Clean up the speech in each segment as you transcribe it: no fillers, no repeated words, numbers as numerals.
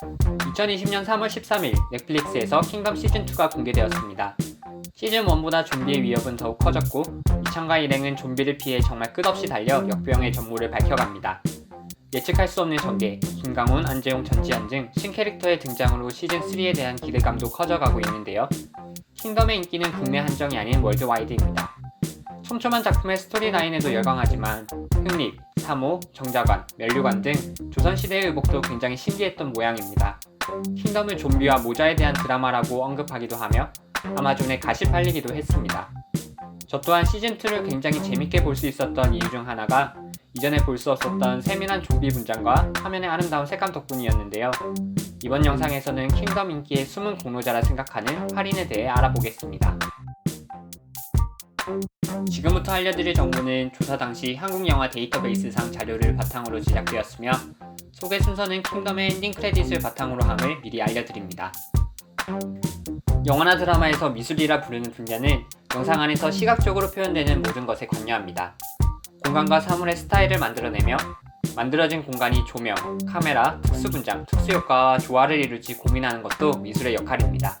2020년 3월 13일 넷플릭스에서 킹덤 시즌2가 공개되었습니다. 시즌1보다 좀비의 위협은 더욱 커졌고 이창과 일행은 좀비를 피해 정말 끝없이 달려 역병의 전모를 밝혀갑니다. 예측할 수 없는 전개, 김강훈, 안재용, 전지현 등 신캐릭터의 등장으로 시즌3에 대한 기대감도 커져가고 있는데요. 킹덤의 인기는 국내 한정이 아닌 월드와이드입니다. 촘촘한 작품의 스토리라인에도 열광하지만 흑립, 사모, 정자관, 면류관 등 조선시대의 의복도 굉장히 신기했던 모양입니다. 킹덤을 좀비와 모자에 대한 드라마라고 언급하기도 하며 아마존에 가시 팔리기도 했습니다. 저 또한 시즌2를 굉장히 재밌게 볼 수 있었던 이유 중 하나가 이전에 볼 수 없었던 세밀한 좀비 분장과 화면의 아름다운 색감 덕분이었는데요. 이번 영상에서는 킹덤 인기의 숨은 공로자라 생각하는 할인에 대해 알아보겠습니다. 지금부터 알려드릴 정보는 조사 당시 한국영화 데이터베이스상 자료를 바탕으로 제작되었으며 소개 순서는 킹덤의 엔딩 크레딧을 바탕으로 함을 미리 알려드립니다. 영화나 드라마에서 미술이라 부르는 분야는 영상 안에서 시각적으로 표현되는 모든 것에 관여합니다. 공간과 사물의 스타일을 만들어내며 만들어진 공간이 조명, 카메라, 특수분장, 특수효과와 조화를 이룰지 고민하는 것도 미술의 역할입니다.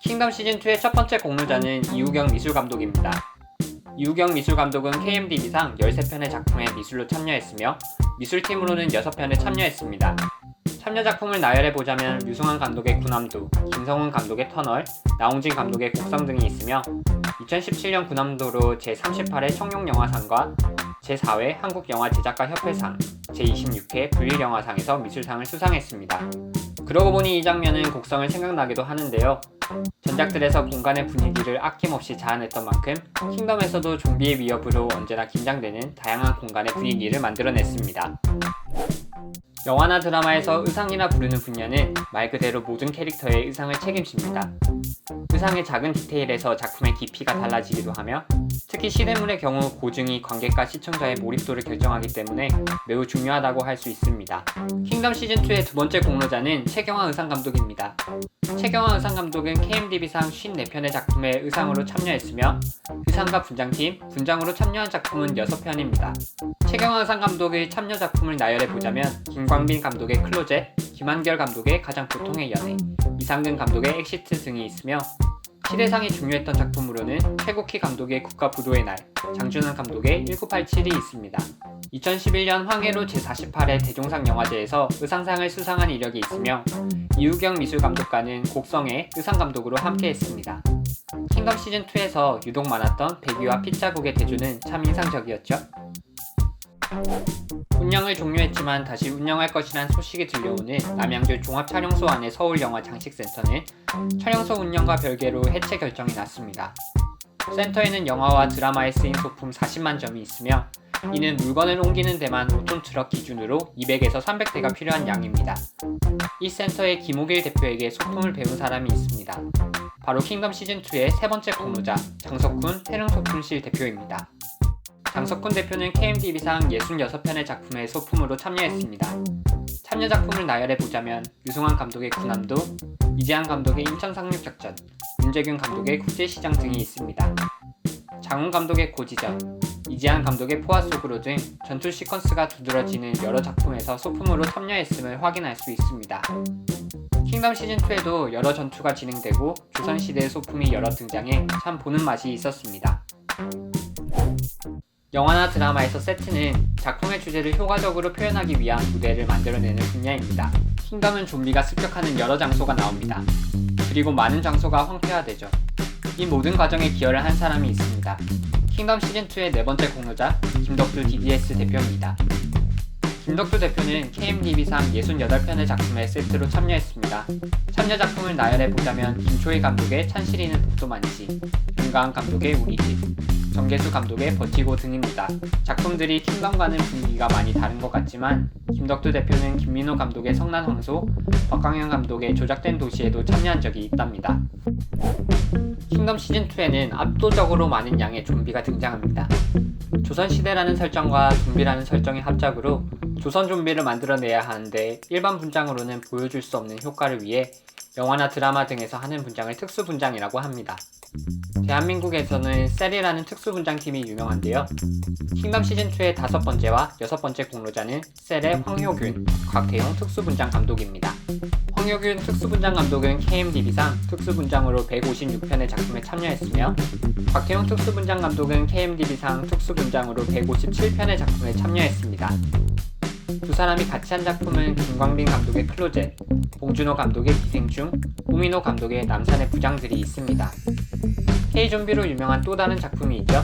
킹덤 시즌2의 첫 번째 공로자는 이우경 미술감독입니다. 이우경 미술감독은 KMDB상 13편의 작품에 미술로 참여했으며 미술팀으로는 6편에 참여했습니다. 참여 작품을 나열해보자면 류승환 감독의 군함도, 김성훈 감독의 터널, 나홍진 감독의 곡성 등이 있으며 2017년 군함도로 제38회 청룡영화상과 제4회 한국영화제작가협회상, 제26회 불일영화상에서 미술상을 수상했습니다. 그러고 보니 이 장면은 곡성을 생각나기도 하는데요. 전작들에서 공간의 분위기를 아낌없이 자아냈던 만큼 킹덤에서도 좀비의 위협으로 언제나 긴장되는 다양한 공간의 분위기를 만들어냈습니다. 영화나 드라마에서 의상이라 부르는 분야는 말 그대로 모든 캐릭터의 의상을 책임집니다. 의상의 작은 디테일에서 작품의 깊이가 달라지기도 하며 특히 시대물의 경우 고증이 관객과 시청자의 몰입도를 결정하기 때문에 매우 중요하다고 할 수 있습니다. 킹덤 시즌2의 두 번째 공로자는 최경화 의상감독입니다. 최경화 의상감독은 KMDB상 54편의 작품에 의상으로 참여했으며 의상과 분장팀, 분장으로 참여한 작품은 6편입니다. 최경화 의상감독의 참여 작품을 나열해보자면 김광빈 감독의 클로젯, 김한결 감독의 가장 보통의 연애, 이상근 감독의 엑시트 등이 있으며 시대상이 중요했던 작품으로는 최국희 감독의 국가부도의 날, 장준환 감독의 1987이 있습니다. 2011년 황해로 제48회 대종상 영화제에서 의상상을 수상한 이력이 있으며 이우경 미술감독과는 곡성의 의상감독으로 함께했습니다. 킹덤 시즌2에서 유독 많았던 배기와 핏자국의 대조는 참 인상적이었죠. 운영을 종료했지만 다시 운영할 것이란 소식이 들려오는 남양주 종합촬영소 안의 서울영화장식센터는 촬영소 운영과 별개로 해체 결정이 났습니다. 센터에는 영화와 드라마에 쓰인 소품 40만 점이 있으며 이는 물건을 옮기는 데만 5톤 트럭 기준으로 200에서 300대가 필요한 양입니다. 이 센터의 김옥일 대표에게 소품을 배운 사람이 있습니다. 바로 킹덤 시즌2의 세 번째 공로자 장석훈 태릉소품실 대표입니다. 장석훈 대표는 KMDB상 66편의 작품에 소품으로 참여했습니다. 참여 작품을 나열해보자면 유승환 감독의 군함도, 이재한 감독의 인천상륙작전, 윤재균 감독의 국제시장 등이 있습니다. 장훈 감독의 고지전, 이재한 감독의 포화 속으로 등 전투 시퀀스가 두드러지는 여러 작품에서 소품으로 참여했음을 확인할 수 있습니다. 킹덤 시즌2에도 여러 전투가 진행되고 조선시대의 소품이 여러 등장해 참 보는 맛이 있었습니다. 영화나 드라마에서 세트는 작품의 주제를 효과적으로 표현하기 위한 무대를 만들어내는 분야입니다. 킹덤은 좀비가 습격하는 여러 장소가 나옵니다. 그리고 많은 장소가 황폐화되죠. 이 모든 과정에 기여를 한 사람이 있습니다. 킹덤 시즌2의 네 번째 공로자 김덕두 DDS 대표입니다. 김덕두 대표는 KMDB상 68편의 작품에 세트로 참여했습니다. 참여 작품을 나열해보자면 김초희 감독의 찬실이는 복도 많지, 윤가은 감독의 우리 집, 정계수 감독의 버티고 등입니다. 작품들이 킹덤과는 분위기가 많이 다른 것 같지만 김덕두 대표는 김민호 감독의 성난 황소, 박광현 감독의 조작된 도시에도 참여한 적이 있답니다. 킹덤 시즌2에는 압도적으로 많은 양의 좀비가 등장합니다. 조선시대라는 설정과 좀비라는 설정의 합작으로 조선 좀비를 만들어내야 하는데 일반 분장으로는 보여줄 수 없는 효과를 위해 영화나 드라마 등에서 하는 분장을 특수분장이라고 합니다. 대한민국에서는 셀이라는 특수분장팀이 유명한데요. 킹덤 시즌2의 5번째와 6번째 공로자는 셀의 황효균, 곽태용 특수분장 감독입니다. 황효균 특수분장 감독은 KMDB상 특수분장으로 156편의 작품에 참여했으며 곽태용 특수분장 감독은 KMDB상 특수분장으로 157편의 작품에 참여했습니다. 두 사람이 같이 한 작품은 김광빈 감독의 클로젯, 봉준호 감독의 기생충, 우민호 감독의 남산의 부장들이 있습니다. K좀비로 유명한 또 다른 작품이 있죠.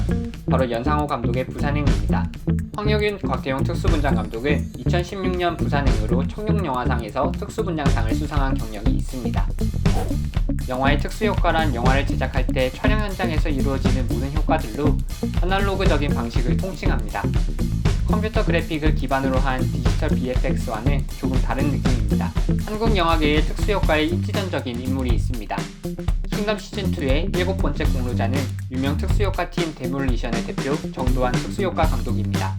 바로 연상호 감독의 부산행입니다. 황효균, 곽태용 특수분장 감독은 2016년 부산행으로 청룡영화상에서 특수분장상을 수상한 경력이 있습니다. 영화의 특수효과란 영화를 제작할 때 촬영 현장에서 이루어지는 모든 효과들로 아날로그적인 방식을 통칭합니다. 컴퓨터 그래픽을 기반으로 한 디지털 VFX와는 조금 다른 느낌입니다. 한국 영화계의 특수효과에 입지전적인 인물이 있습니다. 킹덤 시즌2의 7번째 공로자는 유명 특수효과팀 데몰리션의 대표 정도환 특수효과 감독입니다.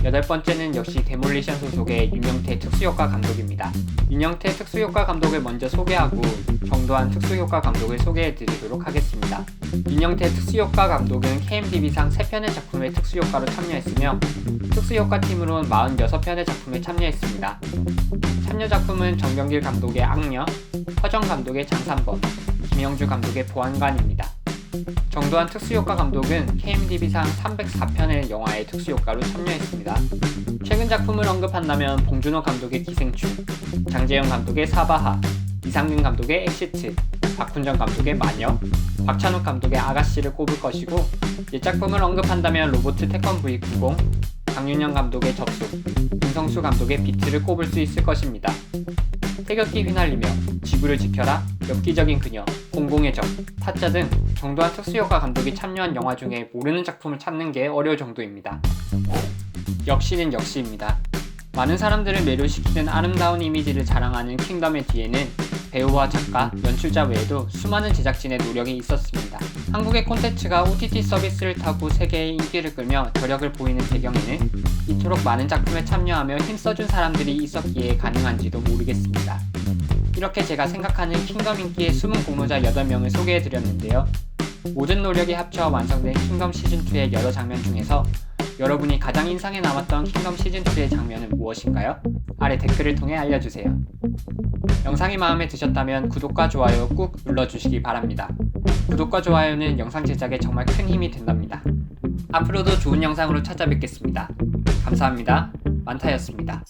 8번째는 역시 데몰리션 소속의 윤영태 특수효과 감독입니다. 윤영태 특수효과 감독을 먼저 소개하고 정도환 특수효과 감독을 소개해드리도록 하겠습니다. 윤영태 특수효과 감독은 KMDB상 3편의 작품에 특수효과로 참여했으며 특수효과팀으로는 46편의 작품에 참여했습니다. 참여 작품은 정경길 감독의 악녀, 허정 감독의 장산범, 김영주 감독의 보안관입니다. 정도환 특수효과 감독은 KMDB상 304편의 영화의 특수효과로 참여했습니다. 최근 작품을 언급한다면 봉준호 감독의 기생충, 장재영 감독의 사바하, 이상균 감독의 엑시트, 박훈정 감독의 마녀, 박찬욱 감독의 아가씨를 꼽을 것이고 옛 작품을 언급한다면 로보트 태권 V90, 강윤영 감독의 접속, 김성수 감독의 비트를 꼽을 수 있을 것입니다. 태극기 휘날리며, 지구를 지켜라, 엽기적인 그녀, 공공의 적, 타짜 등 정도환 특수효과 감독이 참여한 영화 중에 모르는 작품을 찾는 게 어려울 정도입니다. 역시는 역시입니다. 많은 사람들을 매료시키는 아름다운 이미지를 자랑하는 킹덤의 뒤에는 배우와 작가, 연출자 외에도 수많은 제작진의 노력이 있었습니다. 한국의 콘텐츠가 OTT 서비스를 타고 세계의 인기를 끌며 저력을 보이는 배경에는 이토록 많은 작품에 참여하며 힘써준 사람들이 있었기에 가능한지도 모르겠습니다. 이렇게 제가 생각하는 킹덤 인기의 숨은 공로자 8명을 소개해드렸는데요. 모든 노력이 합쳐 완성된 킹덤 시즌2의 여러 장면 중에서 여러분이 가장 인상에 남았던 킹덤 시즌2의 장면은 무엇인가요? 아래 댓글을 통해 알려주세요. 영상이 마음에 드셨다면 구독과 좋아요 꾹 눌러주시기 바랍니다. 구독과 좋아요는 영상 제작에 정말 큰 힘이 된답니다. 앞으로도 좋은 영상으로 찾아뵙겠습니다. 감사합니다. 만타였습니다.